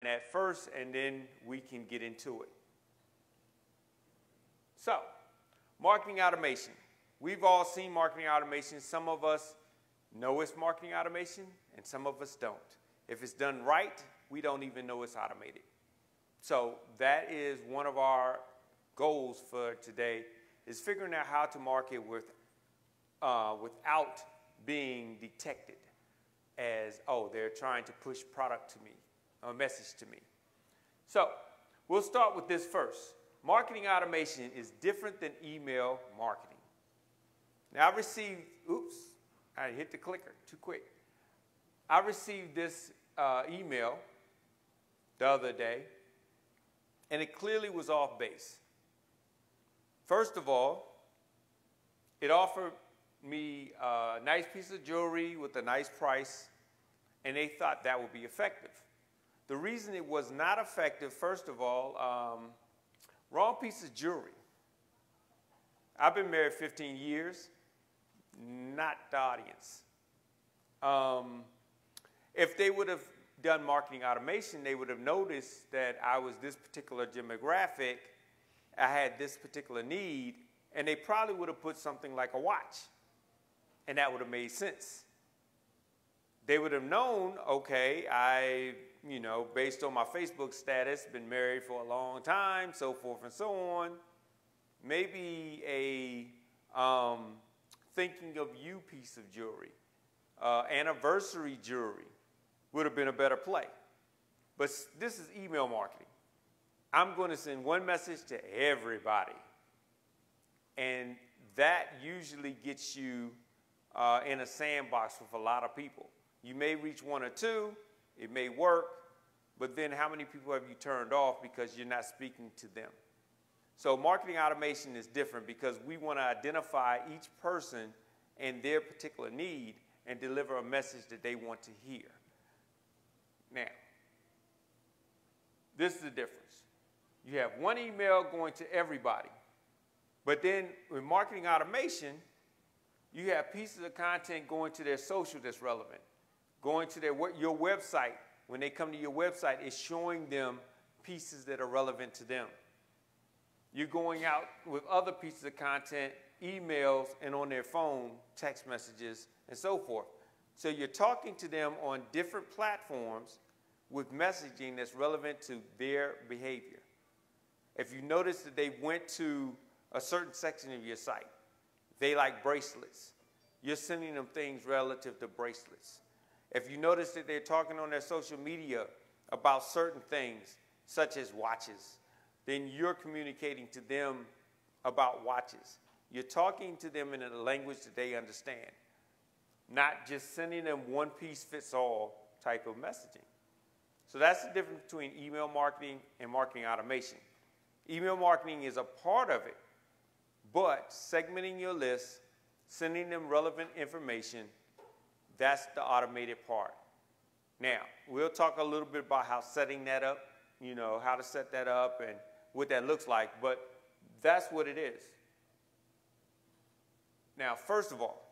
at first, and then we can get into it. So, marketing automation. We've all seen marketing automation. Some of us know it's marketing automation, and some of us don't. If it's done right, we don't even know it's automated. So that is one of our goals for today, is figuring out how to market without being detected as, oh, they're trying to push product to me, a message to me. So we'll start with this first. Marketing automation is different than email marketing. Now I received, oops, I hit the clicker too quick. I received this email the other day, and it clearly was off base. First of all, it offered me a nice piece of jewelry with a nice price, and they thought that would be effective. The reason it was not effective, first of all, wrong piece of jewelry. I've been married 15 years, not the audience. If they would have done marketing automation, they would have noticed that I was this particular demographic, I had this particular need, and they probably would have put something like a watch, and that would have made sense. They would have known, okay, based on my Facebook status, been married for a long time, so forth and so on. Maybe a thinking of you piece of jewelry, anniversary jewelry would have been a better play. But this is email marketing. I'm going to send one message to everybody. And that usually gets you in a sandbox with a lot of people. You may reach one or two, it may work, but then how many people have you turned off because you're not speaking to them? So marketing automation is different because we want to identify each person and their particular need and deliver a message that they want to hear. Now, this is the difference. You have one email going to everybody, but then with marketing automation, you have pieces of content going to their social that's relevant, going to your website. When they come to your website, it's showing them pieces that are relevant to them. You're going out with other pieces of content, emails, and on their phone, text messages, and so forth. So you're talking to them on different platforms with messaging that's relevant to their behavior. If you notice that they went to a certain section of your site, they like bracelets, you're sending them things relative to bracelets. If you notice that they're talking on their social media about certain things, such as watches, then you're communicating to them about watches. You're talking to them in a language that they understand, not just sending them one-piece-fits-all type of messaging. So that's the difference between email marketing and marketing automation. Email marketing is a part of it, but segmenting your list, sending them relevant information, that's the automated part. Now, we'll talk a little bit about how setting that up, how to set that up and what that looks like, but that's what it is. Now, first of all,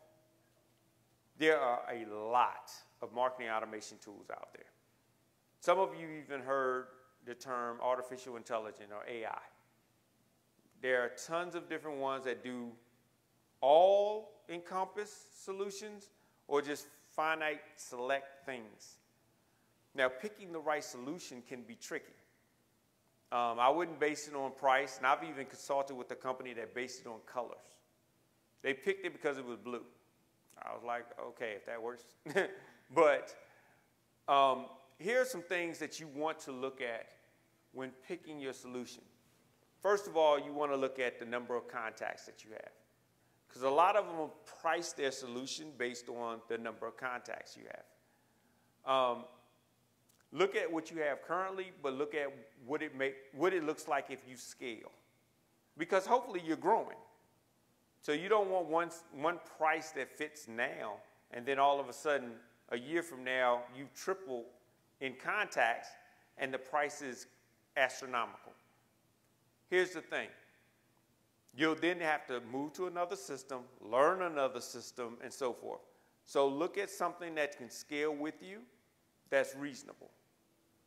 there are a lot of marketing automation tools out there. Some of you even heard the term artificial intelligence or AI. There are tons of different ones that do all-encompass solutions or just finite select things. Now, picking the right solution can be tricky. I wouldn't base it on price, and I've even consulted with a company that based it on colors. They picked it because it was blue. I was like, okay, if that works. But here are some things that you want to look at when picking your solution. First of all, you want to look at the number of contacts that you have, because a lot of them will price their solution based on the number of contacts you have. Look at what you have currently, but look at what it looks like if you scale, because hopefully you're growing. So you don't want one price that fits now, and then all of a sudden, a year from now, you've tripled in contacts, and the price is astronomical. Here's the thing. You'll then have to move to another system, learn another system, and so forth. So look at something that can scale with you that's reasonable.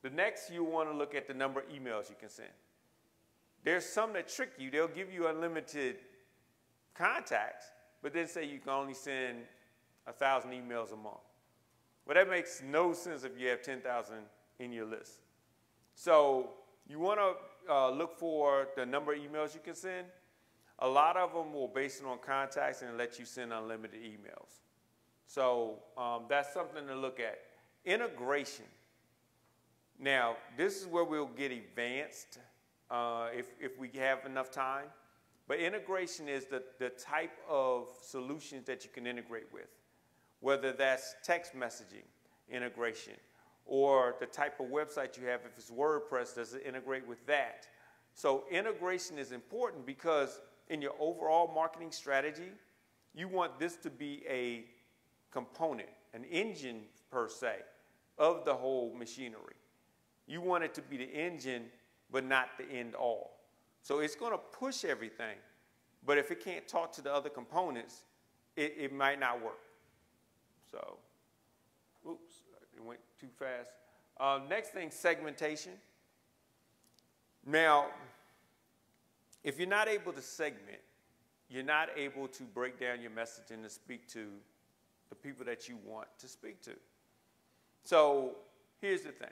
The next, you want to look at the number of emails you can send. There's some that trick you. They'll give you unlimited contacts, but then say you can only send 1,000 emails a month. But that makes no sense if you have 10,000 in your list. So you want to look for the number of emails you can send. A lot of them will base it on contacts and let you send unlimited emails. So that's something to look at. Integration. Now, this is where we'll get advanced if we have enough time. But integration is the type of solutions that you can integrate with, whether that's text messaging integration or the type of website you have. If it's WordPress, does it integrate with that? So integration is important because in your overall marketing strategy, you want this to be a component, an engine per se, of the whole machinery. You want it to be the engine, but not the end all. So it's going to push everything, but if it can't talk to the other components, it might not work. So, oops, it went too fast. Next thing, segmentation. Now, if you're not able to segment, you're not able to break down your message and to speak to the people that you want to speak to. So here's the thing.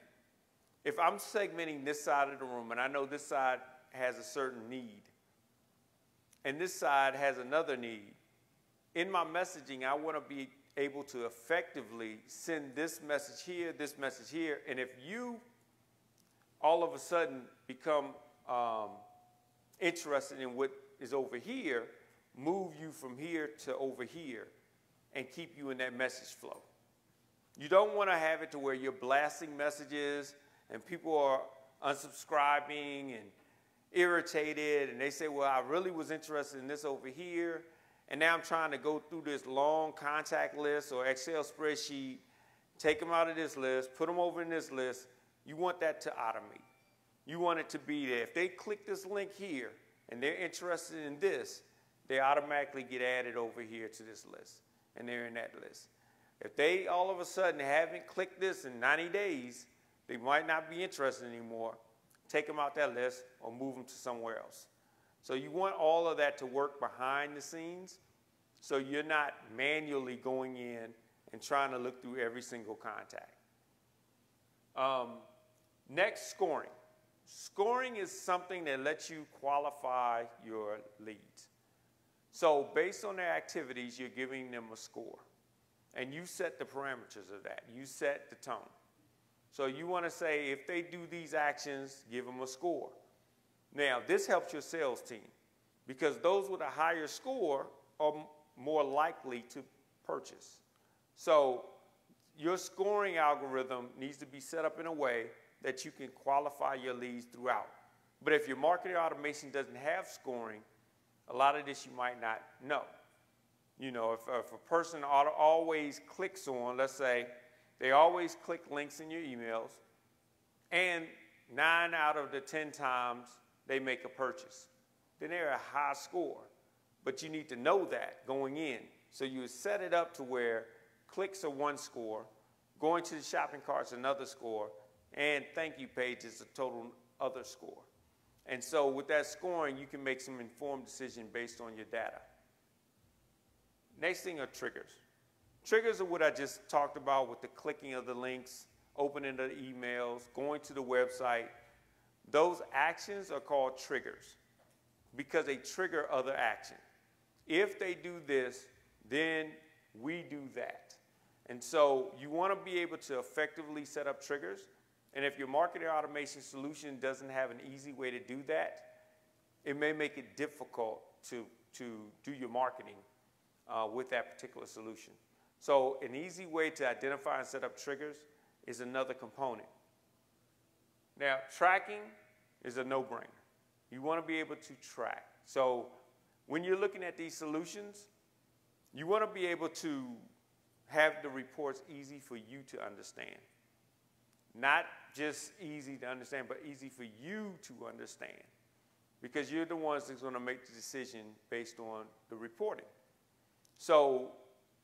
If I'm segmenting this side of the room, and I know this side has a certain need, and this side has another need, in my messaging, I want to be able to effectively send this message here, and if you all of a sudden become interested in what is over here, move you from here to over here and keep you in that message flow. You don't want to have it to where you're blasting messages and people are unsubscribing and irritated, and they say, well, I really was interested in this over here, and now I'm trying to go through this long contact list or Excel spreadsheet, take them out of this list, put them over in this list. You want that to automate. You want it to be there. If they click this link here and they're interested in this, they automatically get added over here to this list, and they're in that list. If they all of a sudden haven't clicked this in 90 days, they might not be interested anymore. Take them out that list or move them to somewhere else. So you want all of that to work behind the scenes so you're not manually going in and trying to look through every single contact. Next, scoring. Scoring is something that lets you qualify your leads. So based on their activities, you're giving them a score. And you set the parameters of that. You set the tone. So you want to say, if they do these actions, give them a score. Now, this helps your sales team because those with a higher score are more likely to purchase. So your scoring algorithm needs to be set up in a way that you can qualify your leads throughout. But if your marketing automation doesn't have scoring, a lot of this you might not know. You know, if a person always clicks on, let's say, they always click links in your emails, and 9 out of the 10 times they make a purchase, then they're a high score. But you need to know that going in. So you set it up to where clicks are one score, going to the shopping cart's another score, and thank you page is a total other score. And so with that scoring, you can make some informed decision based on your data. Next thing are triggers. Triggers are what I just talked about with the clicking of the links, opening the emails, going to the website. Those actions are called triggers because they trigger other action. If they do this, then we do that. And so you want to be able to effectively set up triggers. And if your marketing automation solution doesn't have an easy way to do that, it may make it difficult to do your marketing with that particular solution. So an easy way to identify and set up triggers is another component. Now, tracking is a no-brainer. You want to be able to track. So when you're looking at these solutions, you want to be able to have the reports easy for you to understand. Not just easy to understand, but easy for you to understand. Because you're the ones that's going to make the decision based on the reporting. So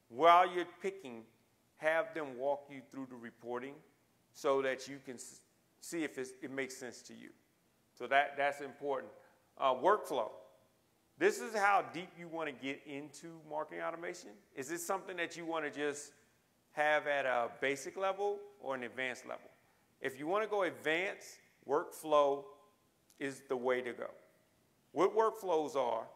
while you're picking, have them walk you through the reporting so that you can see if it makes sense to you. So that's important. Workflow. This is how deep you want to get into marketing automation. Is this something that you want to just have at a basic level or an advanced level? If you want to go advanced, workflow is the way to go. What workflows are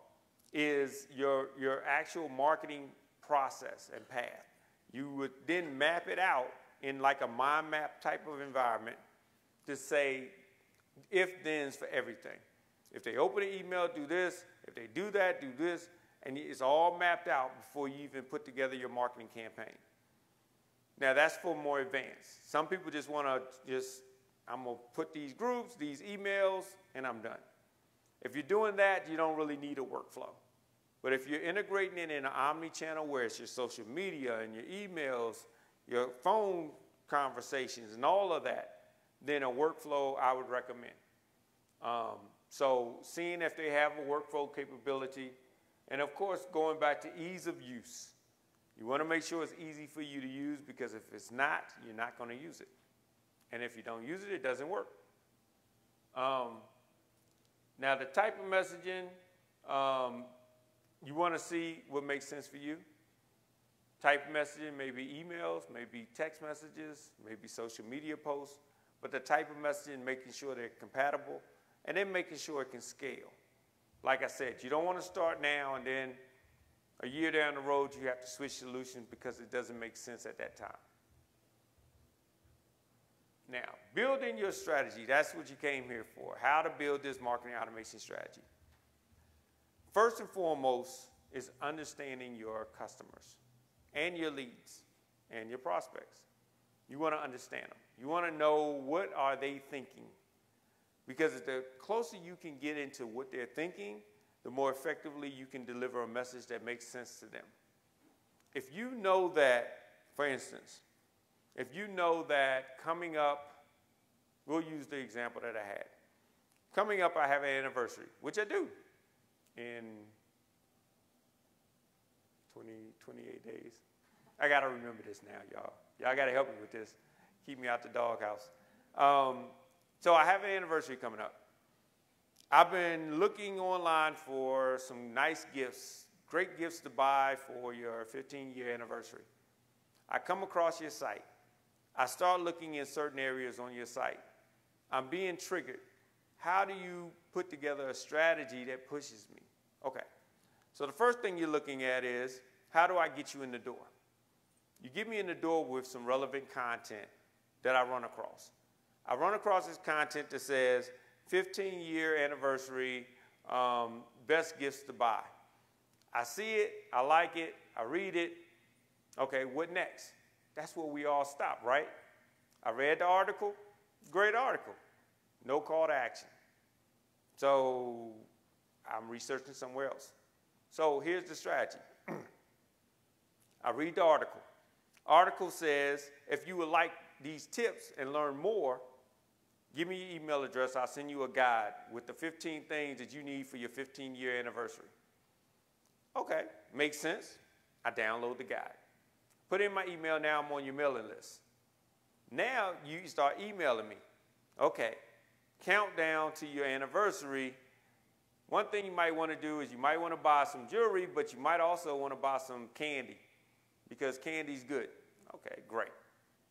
is your actual marketing process and path. You would then map it out in like a mind map type of environment to say if-thens for everything. If they open an email, do this. If they do that, do this. And it's all mapped out before you even put together your marketing campaign. Now, that's for more advanced. Some people just want to I'm going to put these groups, these emails, and I'm done. If you're doing that, you don't really need a workflow. But if you're integrating it in an omni-channel where it's your social media and your emails, your phone conversations and all of that, then a workflow I would recommend. So seeing if they have a workflow capability, and of course going back to ease of use. You want to make sure it's easy for you to use, because if it's not, you're not going to use it. And if you don't use it, it doesn't work. Now the type of messaging, you want to see what makes sense for you. Type messaging, maybe emails, maybe text messages, maybe social media posts, but the type of messaging, making sure they're compatible, and then making sure it can scale. Like I said, you don't want to start now and then a year down the road you have to switch solutions because it doesn't make sense at that time. Now, building your strategy, that's what you came here for, how to build this marketing automation strategy. First and foremost is understanding your customers and your leads and your prospects. You want to understand them. You want to know what are they thinking. Because the closer you can get into what they're thinking, the more effectively you can deliver a message that makes sense to them. If you know that, for instance, if you know that coming up, we'll use the example that I had. Coming up, I have an anniversary, which I do in 28 days. I got to remember this now, y'all. Y'all got to help me with this. Keep me out the doghouse. So I have an anniversary coming up. I've been looking online for some nice gifts, great gifts to buy for your 15-year anniversary. I come across your site. I start looking in certain areas on your site. I'm being triggered. How do you put together a strategy that pushes me? Okay. So the first thing you're looking at is, how do I get you in the door? You get me in the door with some relevant content that I run across. I run across this content that says 15-year anniversary, best gifts to buy. I see it, I like it, I read it. Okay, what next? That's where we all stop, right? I read the article, great article, no call to action. So I'm researching somewhere else. So here's the strategy. I read the article. Article says, if you would like these tips and learn more, give me your email address. I'll send you a guide with the 15 things that you need for your 15-year anniversary. Okay, makes sense. I download the guide. Put in my email. Now I'm on your mailing list. Now you start emailing me. Okay, countdown to your anniversary. One thing you might want to do is you might want to buy some jewelry, but you might also want to buy some candy because candy's good. Okay, great.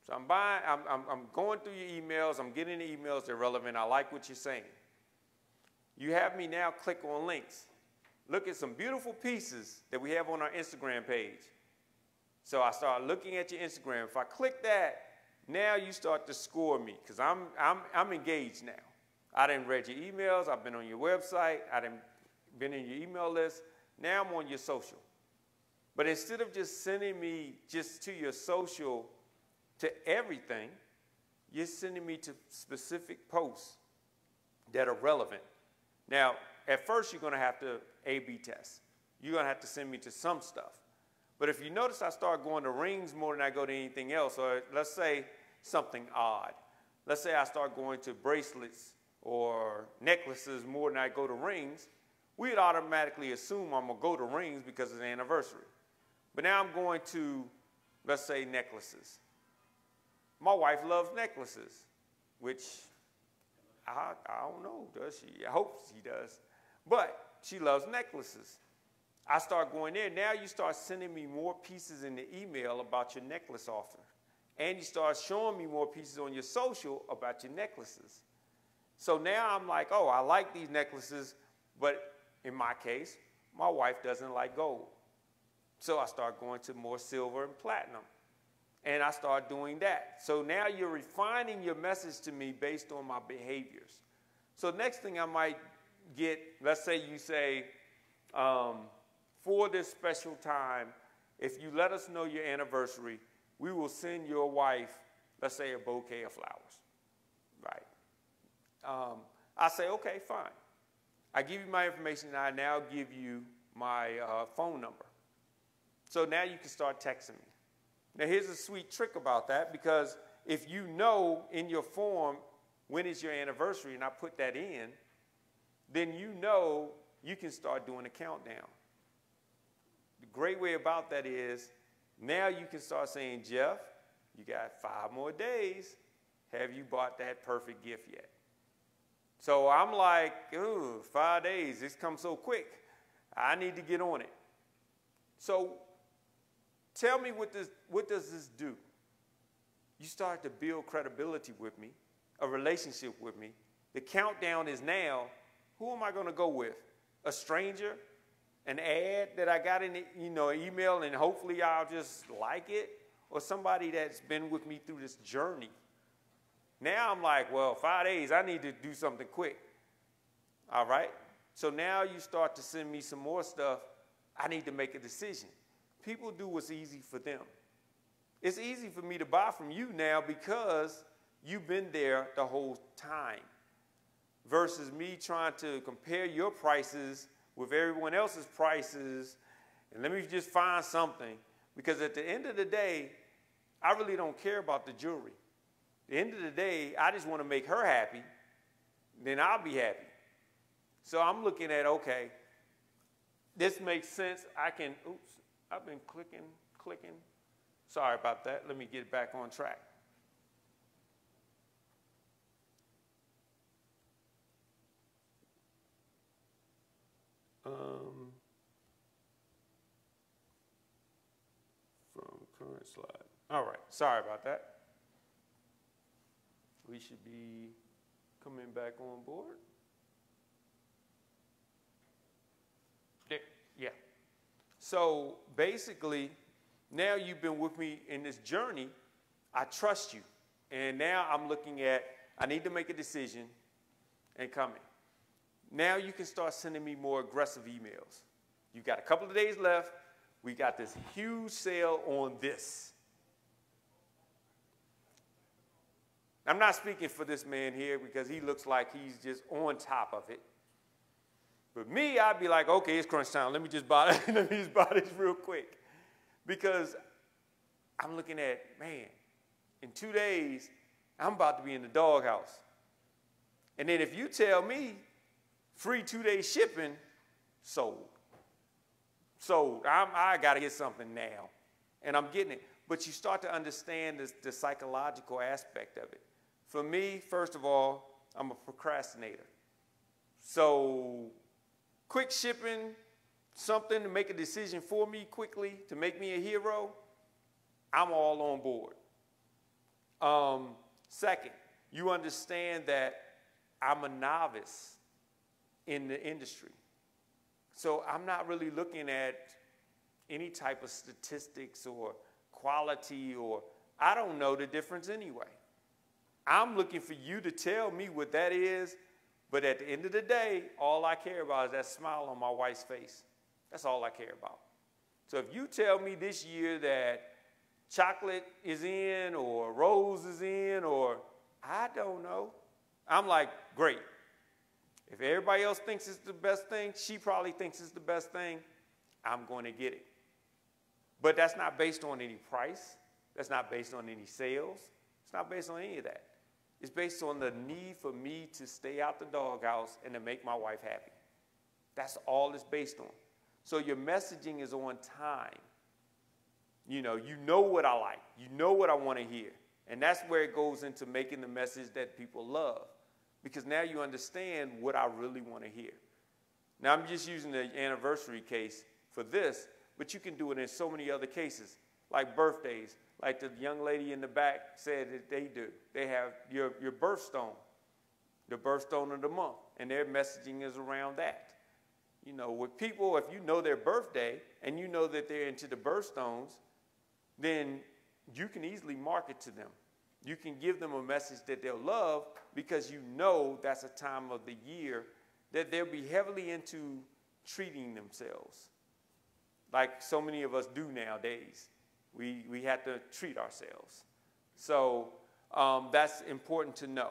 So I'm going through your emails. I'm getting the emails that are relevant. I like what you're saying. You have me now click on links. Look at some beautiful pieces that we have on our Instagram page. So I start looking at your Instagram. If I click that, now you start to score me because I'm engaged now. I done read your emails. I've been on your website. I done been in your email list. Now I'm on your social. But instead of just sending me just to your social to everything, you're sending me to specific posts that are relevant. Now, at first, you're going to have to A/B test. You're going to have to send me to some stuff. But if you notice, I start going to rings more than I go to anything else, or let's say something odd. Let's say I start going to bracelets or necklaces more than I go to rings. We'd automatically assume I'm going to go to rings because it's an anniversary. But now I'm going to, let's say, necklaces. My wife loves necklaces, which I don't know, does she? I hope she does. But she loves necklaces. I start going there. Now you start sending me more pieces in the email about your necklace offer. And you start showing me more pieces on your social about your necklaces. So now I'm like, oh, I like these necklaces, but in my case, my wife doesn't like gold. So I start going to more silver and platinum. And I start doing that. So now you're refining your message to me based on my behaviors. So next thing I might get, let's say you say, for this special time, if you let us know your anniversary, we will send your wife, let's say, a bouquet of flowers, right? I say, okay, fine. I give you my information, and I now give you my phone number. So now you can start texting me. Now, here's a sweet trick about that, because if you know in your form when is your anniversary, and I put that in, then you know you can start doing a countdown. The great way about that is now you can start saying, Jeff, you got 5 more days. Have you bought that perfect gift yet? So I'm like, ooh, 5 days. It's come so quick. I need to get on it. So tell me, what does this do? You start to build credibility with me, a relationship with me. The countdown is now, who am I going to go with? A stranger? An ad that I got in the, email, and hopefully I'll just like it? Or somebody that's been with me through this journey? Now I'm like, well, 5 days, I need to do something quick. All right? So now you start to send me some more stuff. I need to make a decision. People do what's easy for them. It's easy for me to buy from you now because you've been there the whole time, versus me trying to compare your prices with everyone else's prices, and let me just find something. Because at the end of the day, I really don't care about the jewelry. At the end of the day, I just want to make her happy, then I'll be happy. So I'm looking at, okay, this makes sense. I've been clicking. Sorry about that. Let me get back on track. From current slide. All right. Sorry about that. We should be coming back on board. There. Yeah. So basically, now you've been with me in this journey. I trust you. And now I'm looking at, I need to make a decision and coming. Now you can start sending me more aggressive emails. You've got a couple of days left. We got this huge sale on this. I'm not speaking for this man here because he looks like he's just on top of it. But me, I'd be like, okay, it's crunch time. Let me just buy this real quick. Because I'm looking at, man, in 2 days, I'm about to be in the doghouse. And then if you tell me free 2-day shipping, sold. I got to get something now. And I'm getting it. But you start to understand the psychological aspect of it. For me, first of all, I'm a procrastinator. So quick shipping, something to make a decision for me quickly, to make me a hero, I'm all on board. Second, you understand that I'm a novice in the industry. So I'm not really looking at any type of statistics or quality, or I don't know the difference anyway. I'm looking for you to tell me what that is, but at the end of the day, all I care about is that smile on my wife's face. That's all I care about. So if you tell me this year that chocolate is in or rose is in, or I don't know, I'm like, great. If everybody else thinks it's the best thing, she probably thinks it's the best thing, I'm going to get it. But that's not based on any price. That's not based on any sales. It's not based on any of that. It's based on the need for me to stay out the doghouse and to make my wife happy. That's all it's based on. So your messaging is on time. You know what I like. You know what I want to hear. And that's where it goes into making the message that people love. because now you understand what I really want to hear. Now, I'm just using the anniversary case for this, but you can do it in so many other cases, like birthdays, like the young lady in the back said that they do. They have your birthstone, the birthstone of the month, and their messaging is around that. You know, with people, if you know their birthday and you know that they're into the birthstones, then you can easily market to them. You can give them a message that they'll love because you know that's a time of the year that they'll be heavily into treating themselves, like so many of us do nowadays. We have to treat ourselves. So that's important to know.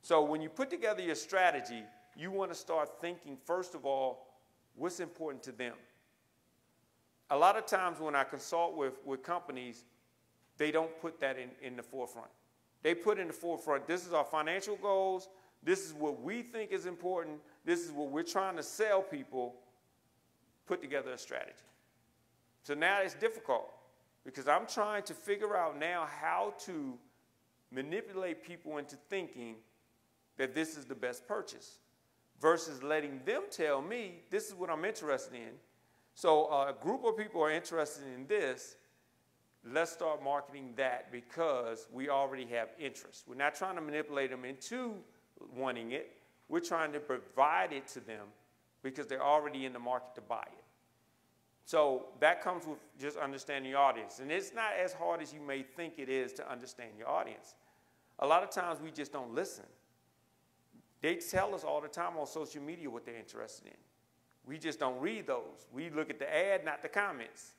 So when you put together your strategy, you want to start thinking, first of all, what's important to them. A lot of times when I consult with companies, they don't put that in the forefront. They put in the forefront, this is our financial goals, this is what we think is important, this is what we're trying to sell people, put together a strategy. So now it's difficult because I'm trying to figure out now how to manipulate people into thinking that this is the best purchase versus letting them tell me this is what I'm interested in. So a group of people are interested in this. Let's start marketing that because we already have interest. We're not trying to manipulate them into wanting it. We're trying to provide it to them because they're already in the market to buy it. So that comes with just understanding your audience. And it's not as hard as you may think it is to understand your audience. A lot of times we just don't listen. They tell us all the time on social media what they're interested in. We just don't read those. We look at the ad, not the comments.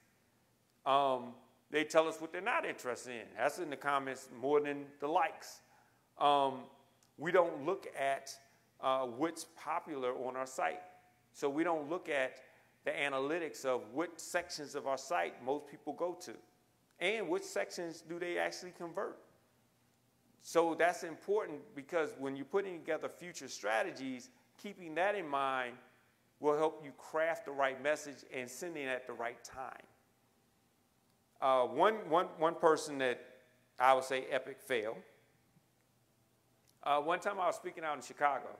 They tell us what they're not interested in. That's in the comments more than the likes. We don't look at what's popular on our site. So we don't look at the analytics of what sections of our site most people go to and which sections do they actually convert. So that's important because when you're putting together future strategies, keeping that in mind will help you craft the right message and send it at the right time. One person that I would say epic fail. One time I was speaking out in Chicago,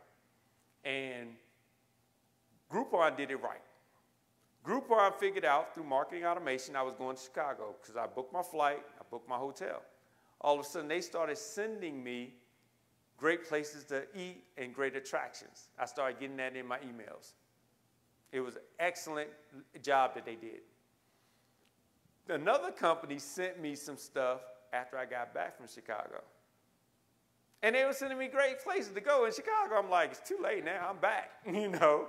and Groupon did it right. Groupon figured out through marketing automation I was going to Chicago because I booked my flight, I booked my hotel. All of a sudden, they started sending me great places to eat and great attractions. I started getting that in my emails. It was an excellent job that they did. Another company sent me some stuff after I got back from Chicago. And they were sending me great places to go in Chicago. I'm like, it's too late now, I'm back, you know.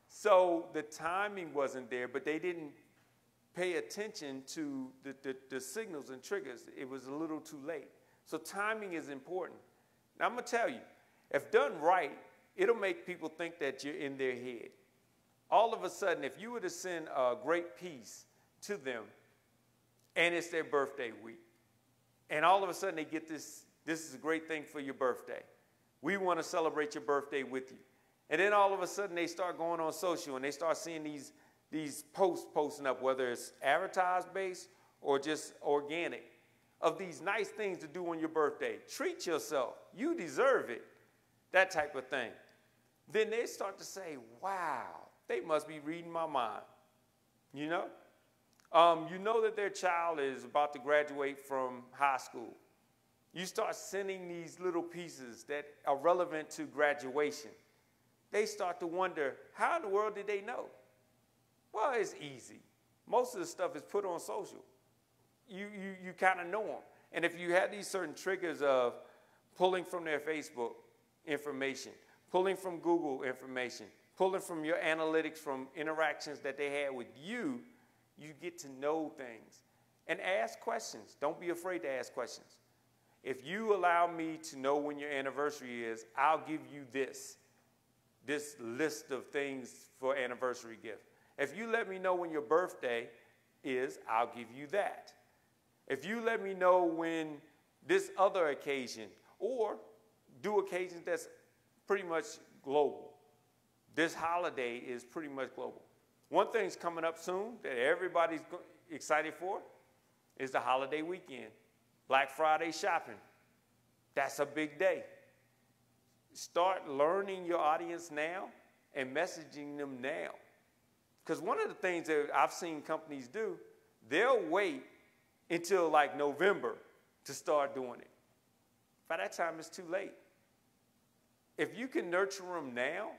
So the timing wasn't there, but they didn't pay attention to the signals and triggers. It was a little too late. So timing is important. Now I'm gonna tell you, if done right, it'll make people think that you're in their head. All of a sudden, if you were to send a great piece to them, and it's their birthday week, and all of a sudden they get this is a great thing for your birthday. We want to celebrate your birthday with you. And then all of a sudden they start going on social and they start seeing these posts posting up, whether it's advertised based or just organic, of these nice things to do on your birthday. Treat yourself. You deserve it. That type of thing. Then they start to say, wow, they must be reading my mind. You know? You know that their child is about to graduate from high school. You start sending these little pieces that are relevant to graduation. They start to wonder, how in the world did they know? Well, it's easy. Most of the stuff is put on social. You kind of know them. And if you have these certain triggers of pulling from their Facebook information, pulling from Google information, pulling from your analytics from interactions that they had with you, you get to know things. And ask questions. Don't be afraid to ask questions. If you allow me to know when your anniversary is, I'll give you this list of things for anniversary gift. If you let me know when your birthday is, I'll give you that. If you let me know when this other occasion, or do occasions that's pretty much global. This holiday is pretty much global. One thing's coming up soon that everybody's excited for is the holiday weekend. Black Friday shopping. That's a big day. start learning your audience now and messaging them now. Because one of the things that I've seen companies do, they'll wait until like November to start doing it. By that time, it's too late. If you can nurture them now,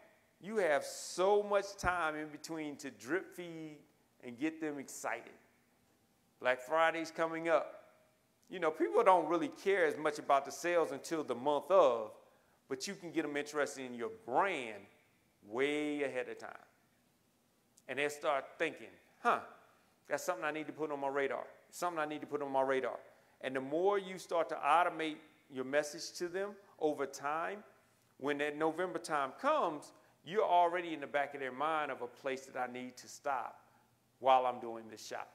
you have so much time in between to drip feed and get them excited. Black Friday's coming up. You know, people don't really care as much about the sales until the month of, but you can get them interested in your brand way ahead of time. And they'll start thinking, that's something I need to put on my radar. Something I need to put on my radar. And the more you start to automate your message to them over time, when that November time comes, you're already in the back of their mind of a place that I need to stop while I'm doing this shopping.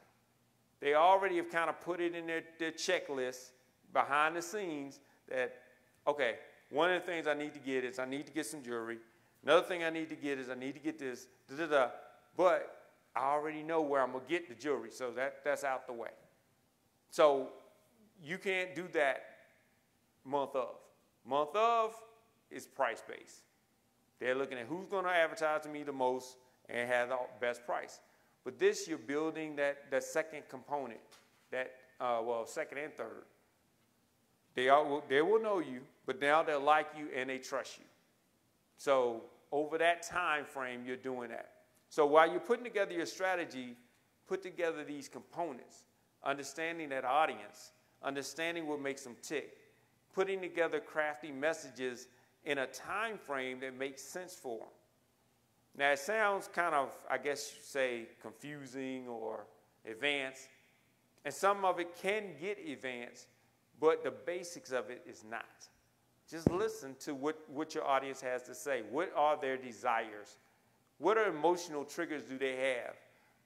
They already have kind of put it in their checklist behind the scenes that, okay, one of the things I need to get is I need to get some jewelry. Another thing I need to get is I need to get this, but I already know where I'm going to get the jewelry, so that's out the way. So you can't do that month of. Month of is price-based. They're looking at who's going to advertise to me the most and have the best price. But this, you're building that second component, second and third. They will know you, but now they'll like you and they trust you. So over that time frame, you're doing that. So while you're putting together your strategy, put together these components, understanding that audience, understanding what makes them tick, putting together crafty messages in a time frame that makes sense for them. Now, it sounds kind of, I guess you say, confusing or advanced, and some of it can get advanced, but the basics of it is not. Just listen to what your audience has to say. What are their desires? What are emotional triggers do they have?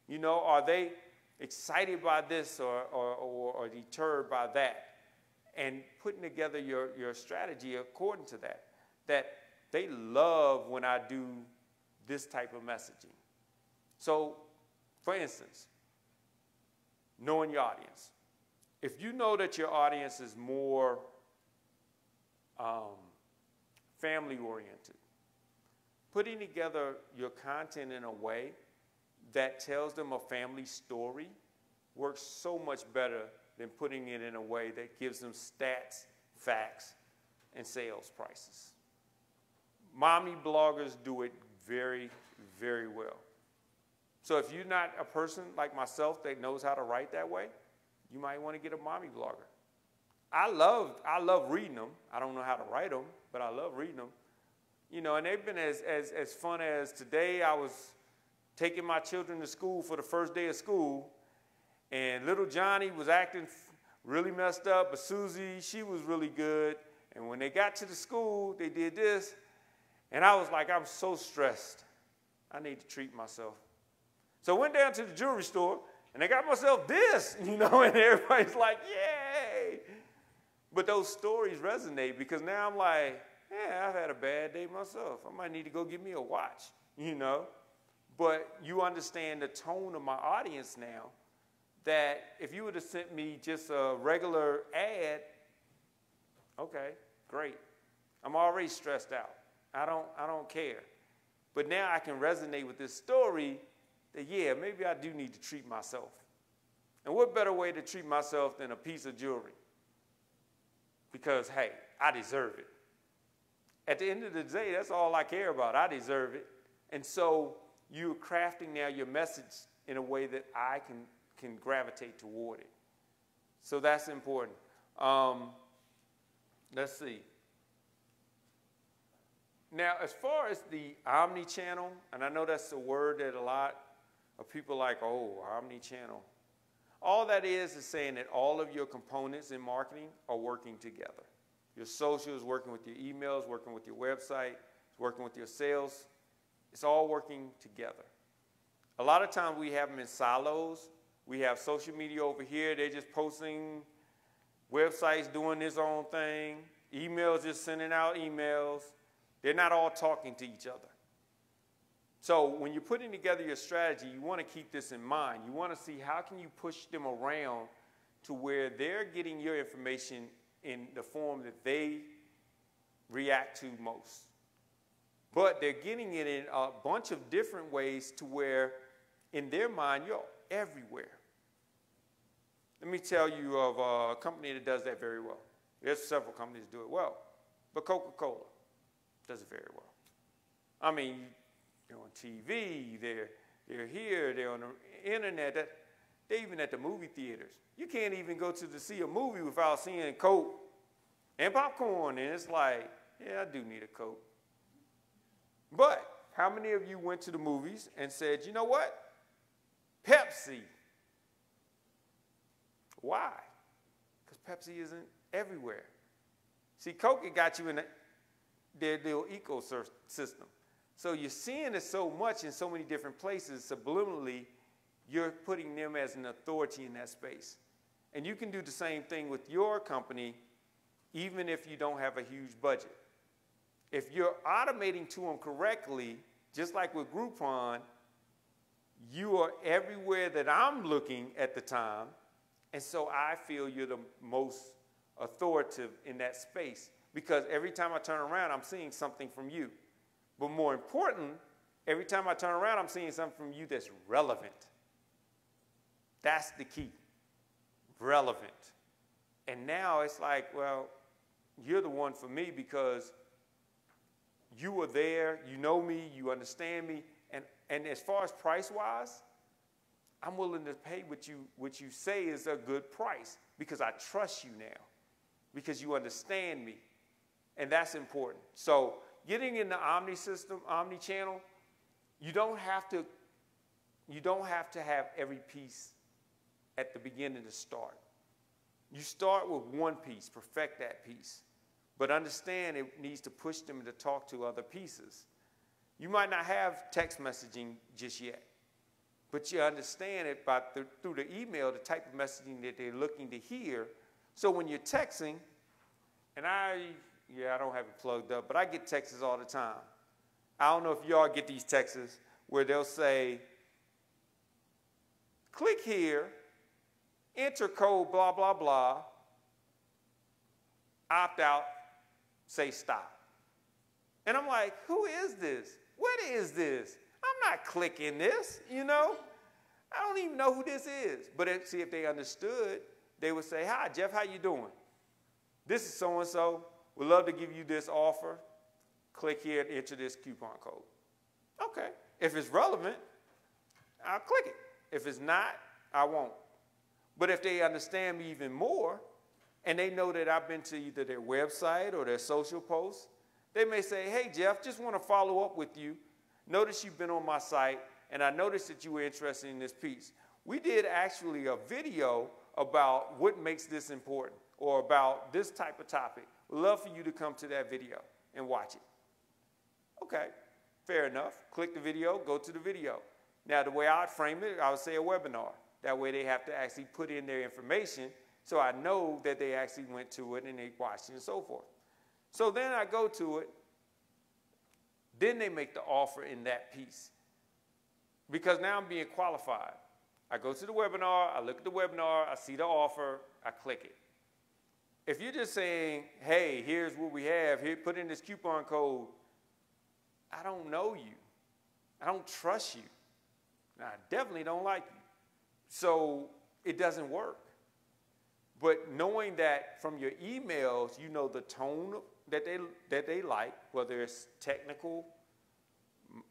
You know, are they excited by this or deterred by that? And putting together your strategy according to that. That they love when I do this type of messaging. So, for instance, knowing your audience. If you know that your audience is more family-oriented, putting together your content in a way that tells them a family story works so much better than putting it in a way that gives them stats, facts, and sales prices. Mommy bloggers do it very, very well. So if you're not a person like myself that knows how to write that way, you might want to get a mommy blogger. I love reading them. I don't know how to write them, but I love reading them. You know, and they've been as fun as today. I was taking my children to school for the first day of school, and little Johnny was acting really messed up, but Susie, she was really good. And when they got to the school, they did this, and I was like, I'm so stressed. I need to treat myself. So I went down to the jewelry store, and I got myself this, you know, and everybody's like, yay. But those stories resonate because now I'm like, yeah, I've had a bad day myself. I might need to go get me a watch, you know. But you understand the tone of my audience now, that if you would have sent me just a regular ad, okay, great. I'm already stressed out. I don't care. But now I can resonate with this story that, yeah, maybe I do need to treat myself. And what better way to treat myself than a piece of jewelry? Because, hey, I deserve it. At the end of the day, that's all I care about. I deserve it. And so you're crafting now your message in a way that I can gravitate toward it. So that's important. Let's see. Now, as far as the Omni-Channel, and I know that's a word that a lot of people like, oh, Omni-Channel. All that is saying that all of your components in marketing are working together. Your social is working with your emails, working with your website, working with your sales. It's all working together. A lot of times we have them in silos. We have social media over here. They're just posting, websites doing their own thing, emails just sending out emails. They're not all talking to each other. So when you're putting together your strategy, you want to keep this in mind. You want to see how can you push them around to where they're getting your information in the form that they react to most. But they're getting it in a bunch of different ways to where, in their mind, you're everywhere. Let me tell you of a company that does that very well. There's several companies that do it well, but Coca-Cola does it very well. I mean, they're on TV, they're here, they're on the internet, they're even at the movie theaters. You can't even go to see a movie without seeing Coke and popcorn, and it's like, yeah, I do need a Coke. But how many of you went to the movies and said, you know what? Pepsi. Why? Because Pepsi isn't everywhere. See, Coke, it got you in their little ecosystem. So you're seeing it so much in so many different places, subliminally, you're putting them as an authority in that space. And you can do the same thing with your company, even if you don't have a huge budget. If you're automating to them correctly, just like with Groupon, you are everywhere that I'm looking at the time, and so I feel you're the most authoritative in that space, because every time I turn around, I'm seeing something from you. But more important, every time I turn around, I'm seeing something from you that's relevant. That's the key, relevant. And now it's like, well, you're the one for me because you were there, you know me, you understand me, and as far as price-wise, I'm willing to pay what you say is a good price because I trust you now, because you understand me, and that's important. So getting in the Omni-Channel, you don't have to have every piece at the beginning to start. You start with one piece, perfect that piece, but understand it needs to push them to talk to other pieces. You might not have text messaging just yet, but you understand it through the email, the type of messaging that they're looking to hear. So when you're texting, and I don't have it plugged up, but I get texts all the time. I don't know if y'all get these texts where they'll say, click here, enter code blah, blah, blah, opt out, say stop. And I'm like, who is this? What is this? I'm not clicking this, you know? I don't even know who this is. But see, if they understood, they would say, hi, Jeff, how you doing? This is so-and-so. We'd love to give you this offer. Click here and enter this coupon code. Okay. If it's relevant, I'll click it. If it's not, I won't. But if they understand me even more, and they know that I've been to either their website or their social posts, they may say, hey, Jeff, just want to follow up with you. Notice you've been on my site, and I noticed that you were interested in this piece. We did actually a video about what makes this important or about this type of topic. We'd love for you to come to that video and watch it. Okay, fair enough. Click the video, go to the video. Now, the way I'd frame it, I would say a webinar. That way they have to actually put in their information so I know that they actually went to it and they watched it and so forth. So then I go to it. Then they make the offer in that piece. Because now I'm being qualified. I go to the webinar, I look at the webinar, I see the offer, I click it. If you're just saying, hey, here's what we have, here, put in this coupon code, I don't know you. I don't trust you. I definitely don't like you. So it doesn't work. But knowing that from your emails, you know the tone that they like, whether it's technical,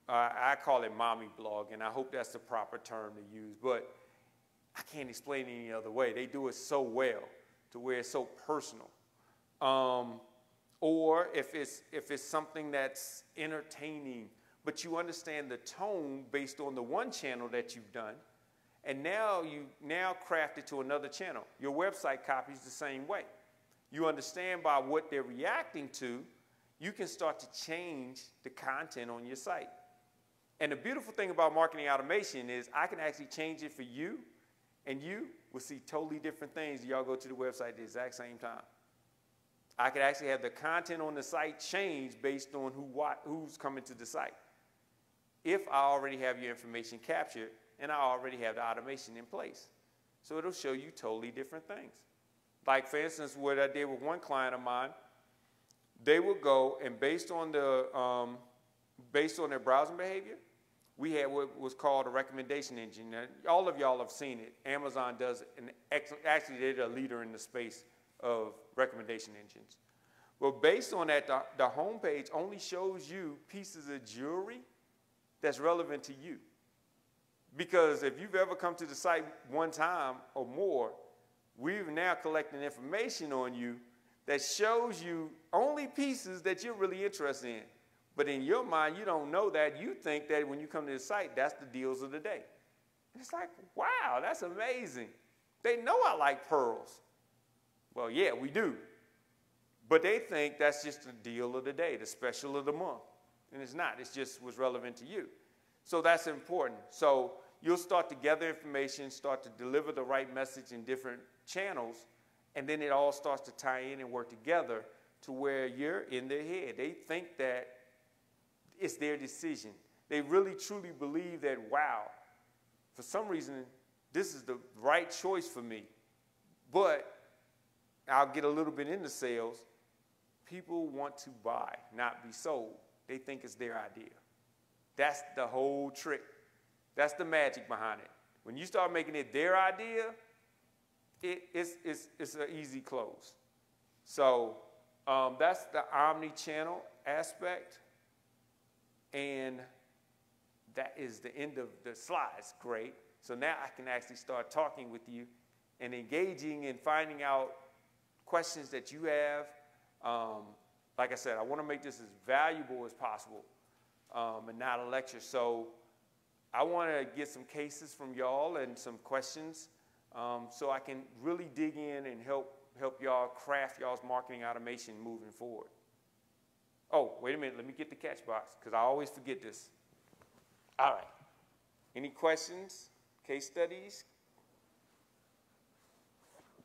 I call it mommy blog, and I hope that's the proper term to use, but I can't explain it any other way. They do it so well to where it's so personal. Or if it's something that's entertaining, but you understand the tone based on the one channel that you've done, and now you craft it to another channel. Your website copy is the same way. You understand by what they're reacting to, you can start to change the content on your site. And the beautiful thing about marketing automation is I can actually change it for you, and you will see totally different things. Y'all go to the website at the exact same time. I could actually have the content on the site change based on who's coming to the site. If I already have your information captured and I already have the automation in place. So it'll show you totally different things. Like, for instance, what I did with one client of mine, they will go and based on their browsing behavior, we had what was called a recommendation engine. Now, all of y'all have seen it. Amazon does it, and actually they're a leader in the space of recommendation engines. Well, based on that, the homepage only shows you pieces of jewelry that's relevant to you. Because if you've ever come to the site one time or more, we've now collecting information on you that shows you only pieces that you're really interested in. But in your mind, you don't know that. You think that when you come to the site, that's the deals of the day. And it's like, wow, that's amazing. They know I like pearls. Well, yeah, we do. But they think that's just the deal of the day, the special of the month. And it's not. It's just what's relevant to you. So that's important. So you'll start to gather information, start to deliver the right message in different channels, and then it all starts to tie in and work together to where you're in their head. They think that it's their decision. They really truly believe that, wow, for some reason, this is the right choice for me. But I'll get a little bit into sales. People want to buy, not be sold. They think it's their idea. That's the whole trick. That's the magic behind it. When you start making it their idea, it's an easy close. So that's the omni-channel aspect. And that is the end of the slides. Great. So now I can actually start talking with you and engaging and finding out questions that you have. Like I said, I want to make this as valuable as possible and not a lecture. So I want to get some cases from y'all and some questions so I can really dig in and help y'all craft y'all's marketing automation moving forward. Oh, wait a minute. Let me get the catch box because I always forget this. All right. Any questions? Case studies?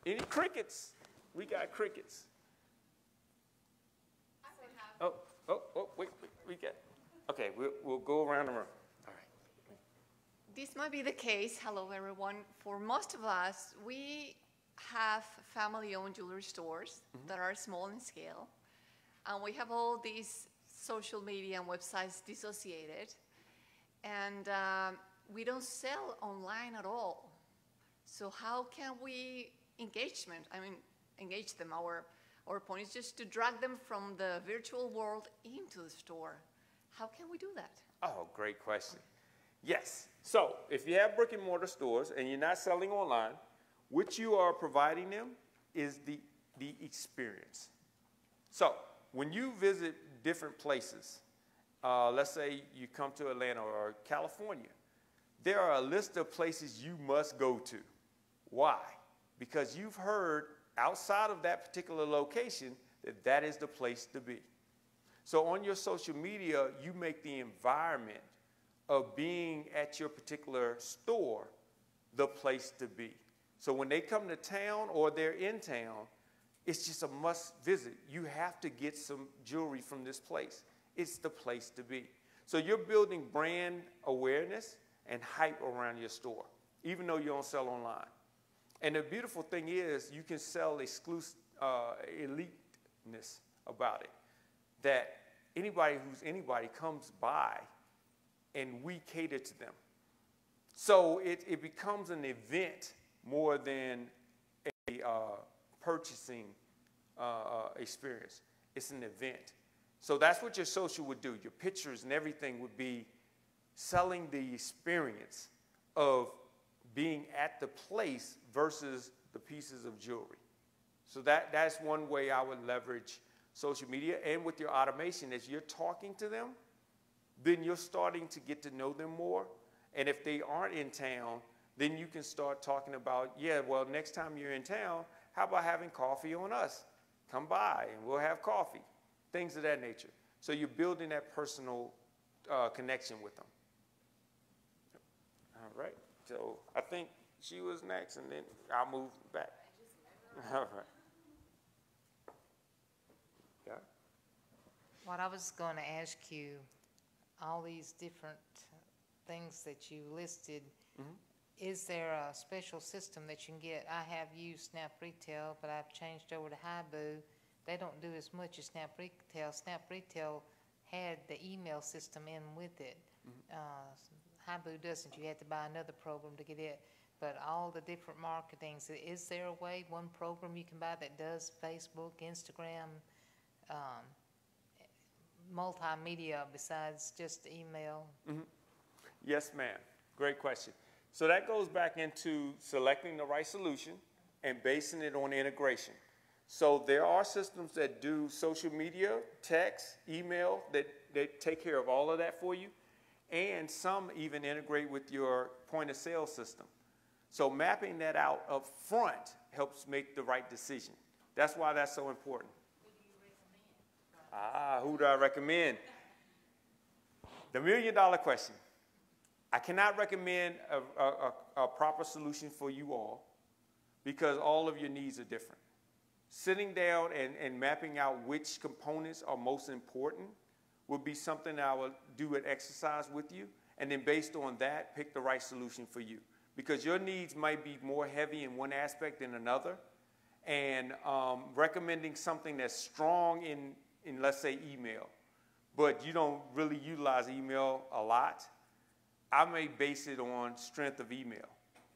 Any crickets? We got crickets. Wait, we got. Okay, we'll go around the room. All right. This might be the case. Hello, everyone. For most of us, we have family-owned jewelry stores that are small in scale. And we have all these social media and websites dissociated. And we don't sell online at all. So how can we engage them? Our point is just to drag them from the virtual world into the store. How can we do that? Oh, great question. Yes. So if you have brick and mortar stores and you're not selling online, what you are providing them is the experience. So when you visit different places, let's say you come to Atlanta or California, there are a list of places you must go to. Why? Because you've heard outside of that particular location that is the place to be. So on your social media, you make the environment of being at your particular store the place to be. So when they come to town or they're in town, it's just a must visit. You have to get some jewelry from this place. It's the place to be. So you're building brand awareness and hype around your store, even though you don't sell online. And the beautiful thing is you can sell exclusive eliteness about it, that anybody who's anybody comes by and we cater to them. So it becomes an event more than a purchasing experience. It's an event. So that's what your social would do. Your pictures and everything would be selling the experience of being at the place versus the pieces of jewelry. So that's one way I would leverage social media. And with your automation, as you're talking to them, then you're starting to get to know them more. And if they aren't in town, then you can start talking about, yeah, well, next time you're in town, how about having coffee on us? Come by and we'll have coffee. Things of that nature. So you're building that personal connection with them. All right. So I think she was next, and then I'll move back. All right. Yeah. What I was going to ask you, all these different things that you listed, is there a special system that you can get? I have used Snap Retail, but I've changed over to Hibu, they don't do as much as Snap Retail. Snap Retail had the email system in with it. Hibu doesn't. You had to buy another program to get it. But all the different marketings, is there a way, one program you can buy that does Facebook, Instagram, multimedia besides just email? Yes, ma'am. Great question. So that goes back into selecting the right solution and basing it on integration. So there are systems that do social media, text, email, that take care of all of that for you. And some even integrate with your point of sale system. So mapping that out up front helps make the right decision. That's why that's so important. Who do you recommend? Who do I recommend? The $1 million question. I cannot recommend a proper solution for you all because all of your needs are different. Sitting down and mapping out which components are most important would be something I would do an exercise with you, and then based on that, pick the right solution for you. Because your needs might be more heavy in one aspect than another, and recommending something that's strong in let's say, email, but you don't really utilize email a lot, I may base it on strength of email.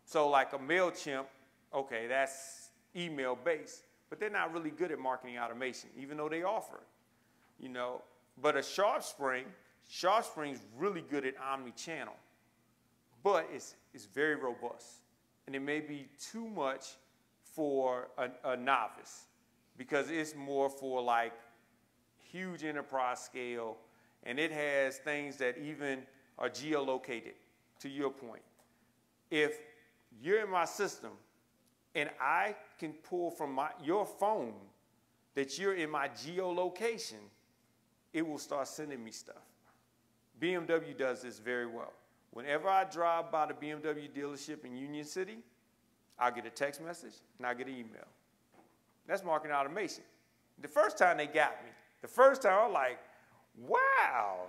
So like a MailChimp, okay, that's email based, but they're not really good at marketing automation, even though they offer it, you know. But a SharpSpring's really good at Omni-Channel, but it's very robust. And it may be too much for a novice because it's more for like huge enterprise scale, and it has things that even are geolocated, to your point. If you're in my system and I can pull from your phone that you're in my geolocation, it will start sending me stuff. BMW does this very well. Whenever I drive by the BMW dealership in Union City, I'll get a text message and I'll get an email. That's marketing automation. The first time they got me, the first time I was like, wow,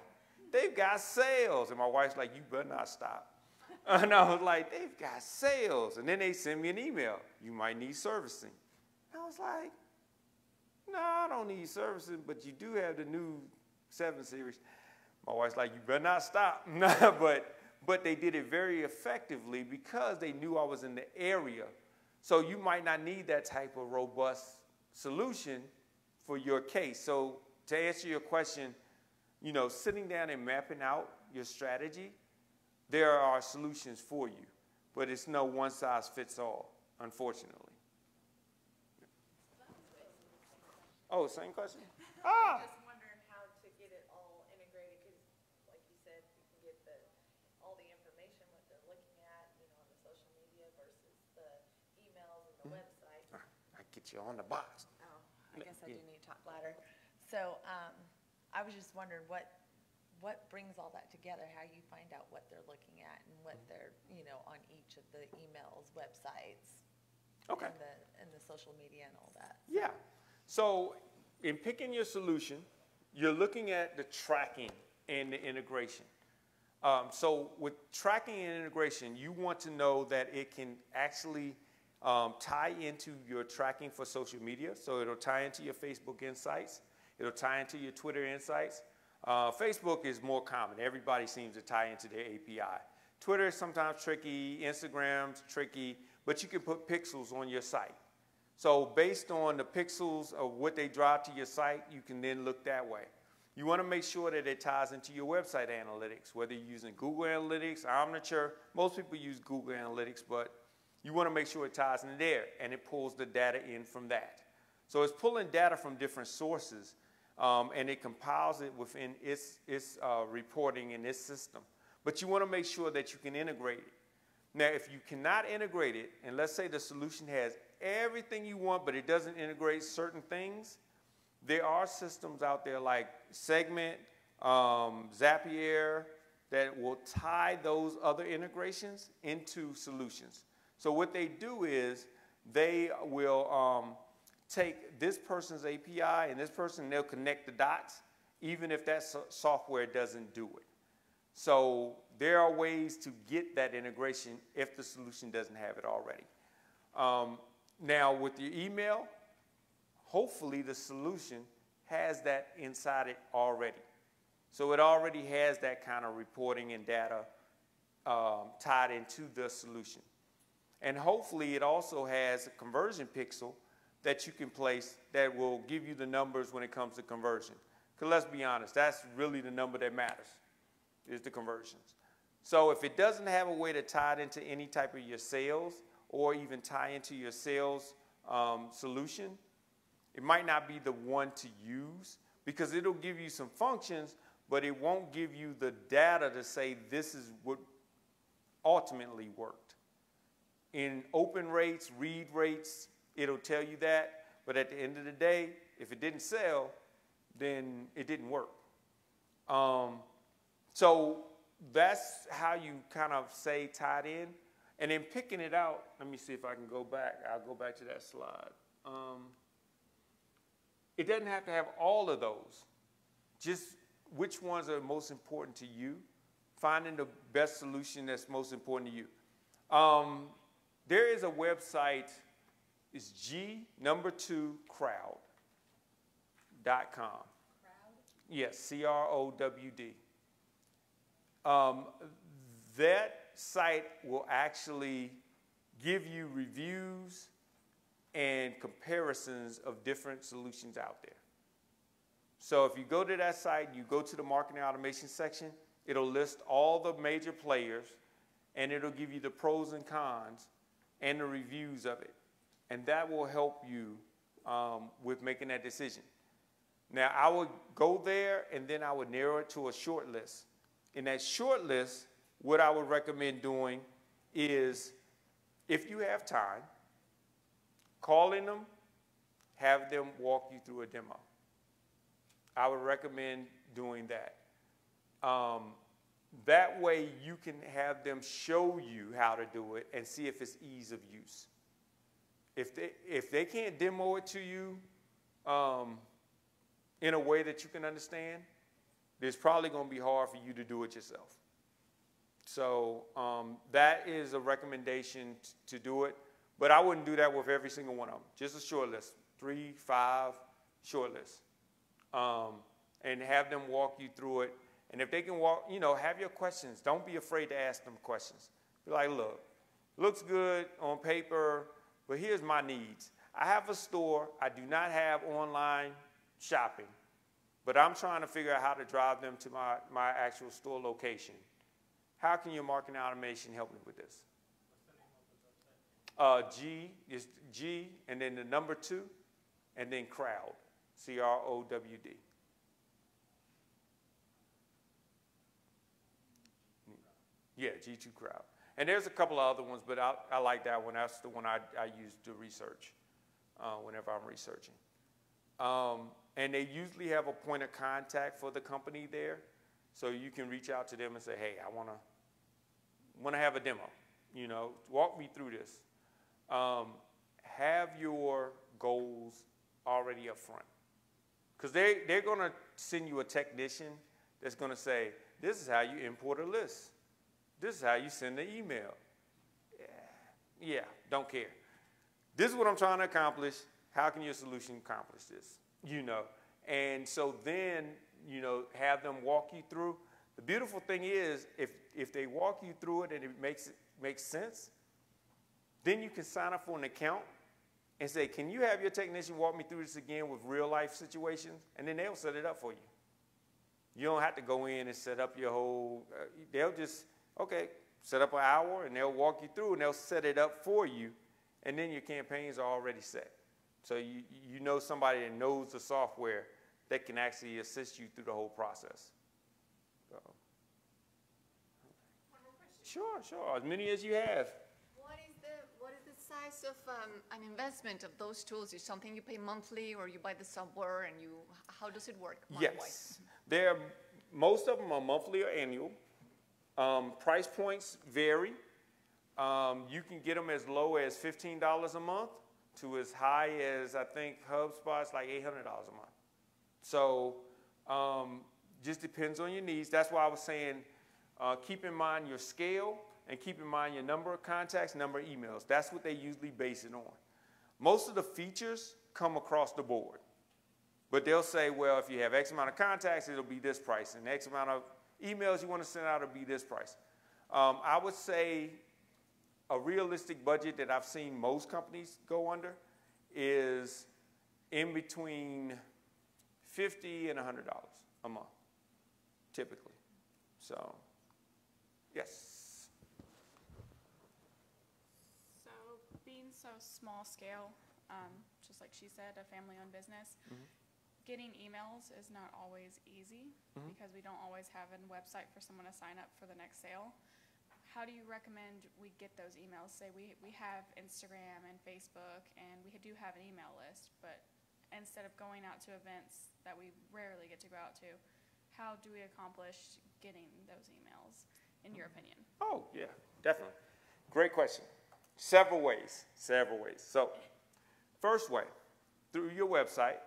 they've got sales. And my wife's like, you better not stop. And I was like, they've got sales. And then they send me an email. You might need servicing. I was like, no, I don't need servicing, but you do have the new 7 Series. My wife's like, you better not stop. But they did it very effectively because they knew I was in the area. So you might not need that type of robust solution for your case. So to answer your question, you know, sitting down and mapping out your strategy, there are solutions for you, but it's no one size fits all, unfortunately. Oh, same question? I'm just wondering how to get it all integrated, because like you said, you can get all the information, what they're looking at, you know, on the social media versus the emails and the website. I get you on the box. Oh, I guess I do need to talk louder. So I was just wondering what brings all that together, how you find out what they're looking at and what they're, you know, on each of the emails, websites, Okay. and the social media and all that. Yeah. So in picking your solution, you're looking at the tracking and the integration. So with tracking and integration, you want to know that it can actually tie into your tracking for social media. So it'll tie into your Facebook Insights. It'll tie into your Twitter Insights. Facebook is more common. Everybody seems to tie into their API. Twitter is sometimes tricky. Instagram's tricky. But you can put pixels on your site. So based on the pixels of what they drive to your site, you can then look that way. You want to make sure that it ties into your website analytics, whether you're using Google Analytics, Omni-Channel. Most people use Google Analytics, but you want to make sure it ties in there, and it pulls the data in from that. So it's pulling data from different sources, and it compiles it within its reporting in its system. But you want to make sure that you can integrate it. Now, if you cannot integrate it, and let's say the solution has everything you want, but it doesn't integrate certain things, there are systems out there like Segment, Zapier, that will tie those other integrations into solutions. So what they do is they will take this person's API and this person, they'll connect the dots, even if that software doesn't do it. So there are ways to get that integration if the solution doesn't have it already. Now with your email, hopefully the solution has that inside it already. So it already has that kind of reporting and data tied into the solution. And hopefully it also has a conversion pixel that you can place that will give you the numbers when it comes to conversion. Because let's be honest, that's really the number that matters, is the conversions. So if it doesn't have a way to tie it into any type of your sales or even tie into your sales solution, it might not be the one to use because it'll give you some functions, but it won't give you the data to say this is what ultimately worked. In open rates, read rates, it'll tell you that, but at the end of the day, if it didn't sell, then it didn't work. So that's how you kind of say tied in. And then picking it out, let me see if I can go back. I'll go back to that slide. It doesn't have to have all of those. Just which ones are most important to you, finding the best solution that's most important to you. There is a website, it's G2crowd.com. Crowd? Yes, C-R-O-W-D. That site will actually give you reviews and comparisons of different solutions out there. So if you go to that site, you go to the marketing automation section, it'll list all the major players, and it'll give you the pros and cons and the reviews of it. And that will help you with making that decision. Now, I would go there, and then I would narrow it to a short list. In that short list, what I would recommend doing is, if you have time, calling them, have them walk you through a demo. I would recommend doing that. That way you can have them show you how to do it and see if it's ease of use. If they can't demo it to you in a way that you can understand, it's probably going to be hard for you to do it yourself. So that is a recommendation to do it. But I wouldn't do that with every single one of them. Just a short list, 3, 5 short lists. And have them walk you through it. And if they can walk, have your questions. Don't be afraid to ask them questions. Be like, look, looks good on paper, but here's my needs. I have a store. I do not have online shopping, but I'm trying to figure out how to drive them to my actual store location. How can your marketing automation help me with this? G is G, and then the number 2, and then crowd, C-R-O-W-D. Yeah, G2 Crowd. And there's a couple of other ones, but I like that one. That's the one I use to research whenever I'm researching. And they usually have a point of contact for the company there, so you can reach out to them and say, hey, I want to have a demo. Walk me through this. Have your goals already up front. Because they're going to send you a technician that's going to say, this is how you import a list. This is how you send an email. Yeah, don't care. This is what I'm trying to accomplish. How can your solution accomplish this? And so then, have them walk you through. The beautiful thing is, if they walk you through it and it makes sense, then you can sign up for an account and say, can you have your technician walk me through this again with real life situations? And then they'll set it up for you. You don't have to go in and set up your whole, they'll just, okay, set up an hour and they'll walk you through and they'll set it up for you. And then your campaigns are already set. So you know somebody that knows the software that can actually assist you through the whole process. So. One more question. Sure, as many as you have. What is the size of an investment of those tools? Is something you pay monthly, or you buy the software and how does it work money-wise? Yes, most of them are monthly or annual. Price points vary. You can get them as low as $15 a month to as high as, I think, HubSpot's like $800 a month. So just depends on your needs. That's why I was saying keep in mind your scale and keep in mind your number of contacts, number of emails. That's what they usually base it on. Most of the features come across the board. But they'll say, well, if you have X amount of contacts, it'll be this price, and X amount of emails you want to send out will be this price. I would say a realistic budget that I've seen most companies go under is in between $50 and $100 a month, typically. So, yes. So being so small scale, just like she said, a family-owned business, getting emails is not always easy because we don't always have a website for someone to sign up for the next sale. How do you recommend we get those emails? Say we have Instagram and Facebook, and we do have an email list, but instead of going out to events that we rarely get to go out to, how do we accomplish getting those emails, in your opinion? Oh, yeah, definitely. Great question. Several ways. So, first way, through your website,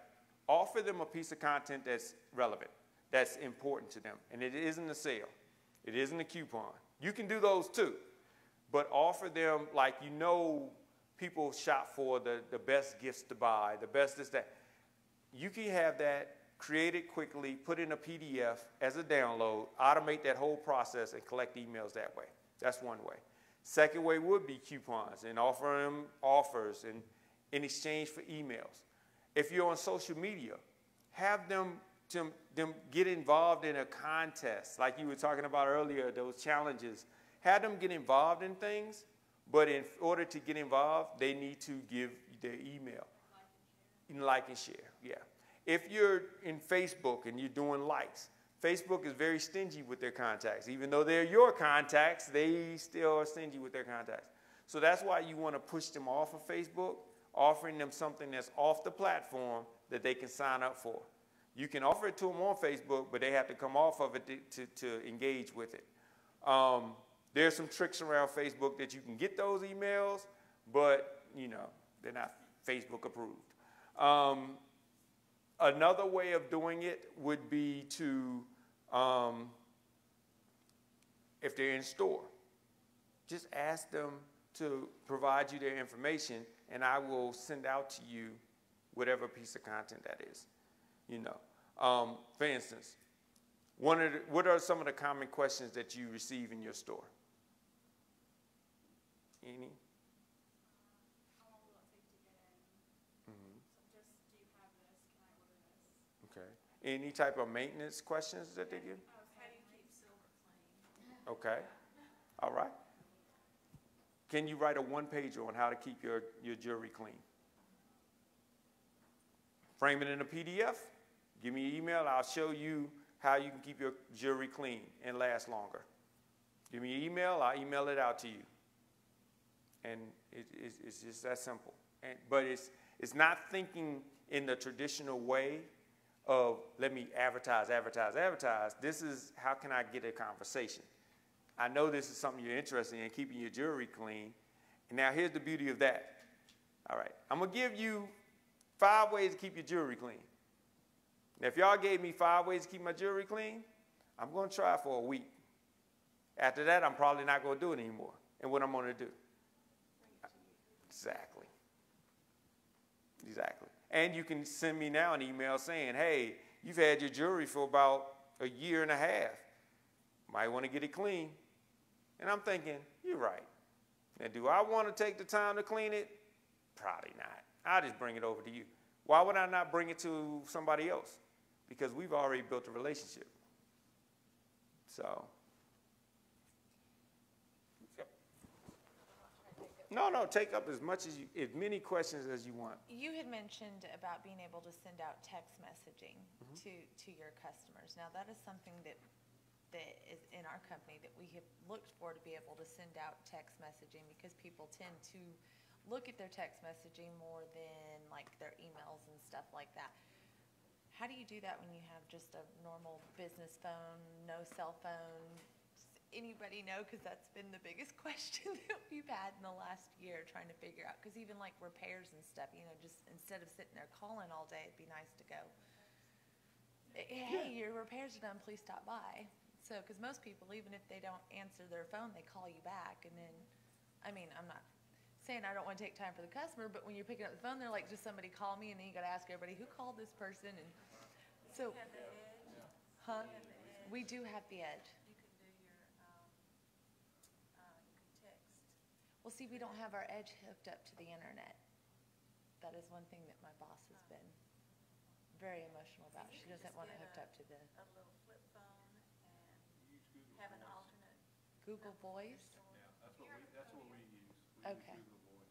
offer them a piece of content that's relevant, that's important to them. And it isn't a sale. It isn't a coupon. You can do those too. But offer them, like, you know, people shop for the best gifts to buy, the best this, that. You can have that, create it quickly, put in a PDF as a download, automate that whole process, and collect emails that way. That's one way. Second way would be coupons and offer them offers in exchange for emails. If you're on social media, have them get involved in a contest, like you were talking about earlier, those challenges. Have them get involved in things, but in order to get involved, they need to give their email. Like and share, yeah. If you're in Facebook and you're doing likes, Facebook is very stingy with their contacts. Even though they're your contacts, they still are stingy with their contacts. So that's why you want to push them off of Facebook, offering them something that's off the platform that they can sign up for. You can offer it to them on Facebook, but they have to come off of it to engage with it. There's some tricks around Facebook that you can get those emails, but, you know, they're not Facebook approved. Another way of doing it would be to, if they're in store, just ask them to provide you their information, and I will send out to you whatever piece of content that is. You know, for instance, what are some of the common questions that you receive in your store? Any? How long will it take to get in? So just, do you have this? Can I order this? Okay. Any type of maintenance questions that they give? How do you keep silver clean? Okay. All right. Can you write a one-pager on how to keep your jewelry clean? Frame it in a PDF. Give me your email. I'll show you how you can keep your jewelry clean and last longer. Give me your email. I'll email it out to you. And it's just that simple. But it's not thinking in the traditional way of let me advertise. This is how can I get a conversation. I know this is something you're interested in, keeping your jewelry clean. And now here's the beauty of that. All right, I'm going to give you 5 ways to keep your jewelry clean. Now, if y'all gave me 5 ways to keep my jewelry clean, I'm going to try it for a week. After that, I'm probably not going to do it anymore. And what I'm going to do? Exactly. And you can send me now an email saying, hey, you've had your jewelry for about a year and a half. Might want to get it clean. And I'm thinking, you're right. Now, do I want to take the time to clean it? Probably not. I'll just bring it over to you. Why would I not bring it to somebody else? Because we've already built a relationship. So, no, take up as many questions as you want. You had mentioned about being able to send out text messaging to your customers. Now, that is something that is in our company that we have looked for, to be able to send out text messaging, because people tend to look at their text messaging more than like their emails and stuff like that. How do you do that when you have just a normal business phone, no cell phone? Anybody know? Because that's been the biggest question that we've had in the last year, trying to figure out. Because even like repairs and stuff, you know, just instead of sitting there calling all day, it'd be nice to go, hey, your repairs are done, please stop by. So, because most people, even if they don't answer their phone, they call you back. And then, I mean, I'm not saying I don't want to take time for the customer, but when you're picking up the phone, they're like, just somebody call me, and then you got to ask everybody who called this person, and so. Huh? We do have the Edge. You can do your, you can text. Well, see, we don't have our Edge hooked up to the internet. That is one thing that my boss has been very emotional about. She doesn't want it hooked up to the A little flip phone and have an alternate. Google Voice. That's what we use. Okay. Google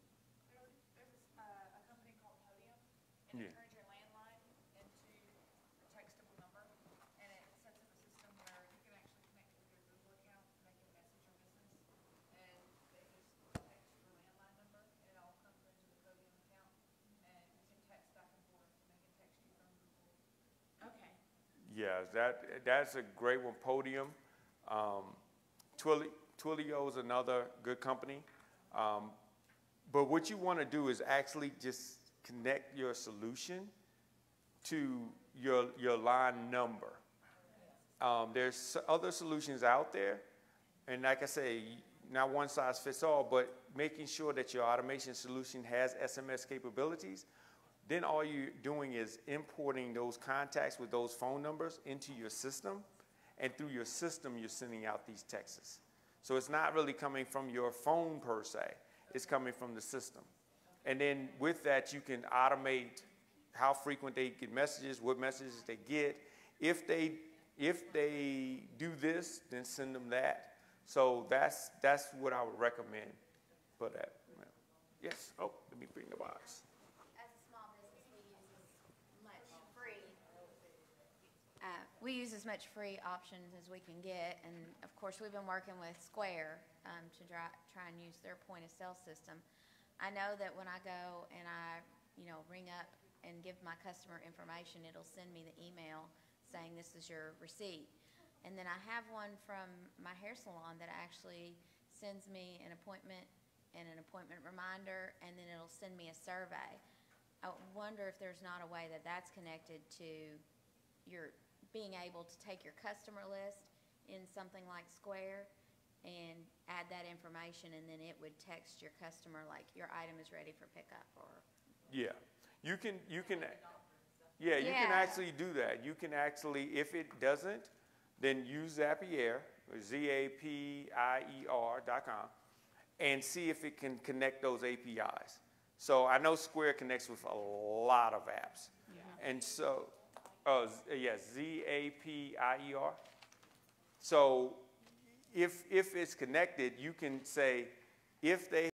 Voice. There's a company called Podium, and Yeah. it turns your landline into a textable number, and it sets up a system where you can actually connect it with your Google account, make it message your business, and they just text your landline number, and it all comes into the Podium account, and you can text back and forth, and they can text you from Google. Okay. Yeah, that's a great one. Podium. Twilio is another good company. But what you want to do is actually just connect your solution to your line number. There's other solutions out there, and like I say, not one size fits all, but making sure that your automation solution has SMS capabilities. Then all you're doing is importing those contacts with those phone numbers into your system, and through your system, you're sending out these texts. So it's not really coming from your phone per se, it's coming from the system. And then with that, you can automate how frequent they get messages, what messages they get. If they do this, then send them that. So that's what I would recommend for that. Yes, oh, let me bring the box. We use as much free options as we can get, and of course we've been working with Square to try and use their point of sale system. I know that when I go and I ring up and give my customer information, it'll send me the email saying this is your receipt. And then I have one from my hair salon that actually sends me an appointment and an appointment reminder, and then it'll send me a survey. I wonder if there's not a way that that's connected to your being able to take your customer list in something like Square and add that information, and then it would text your customer like your item is ready for pickup. Or Yeah, you can actually do that. You can actually, if it doesn't, then use Zapier, or Zapier.com, and see if it can connect those APIs. So I know Square connects with a lot of apps, and so. Zapier. So if it's connected, you can say if they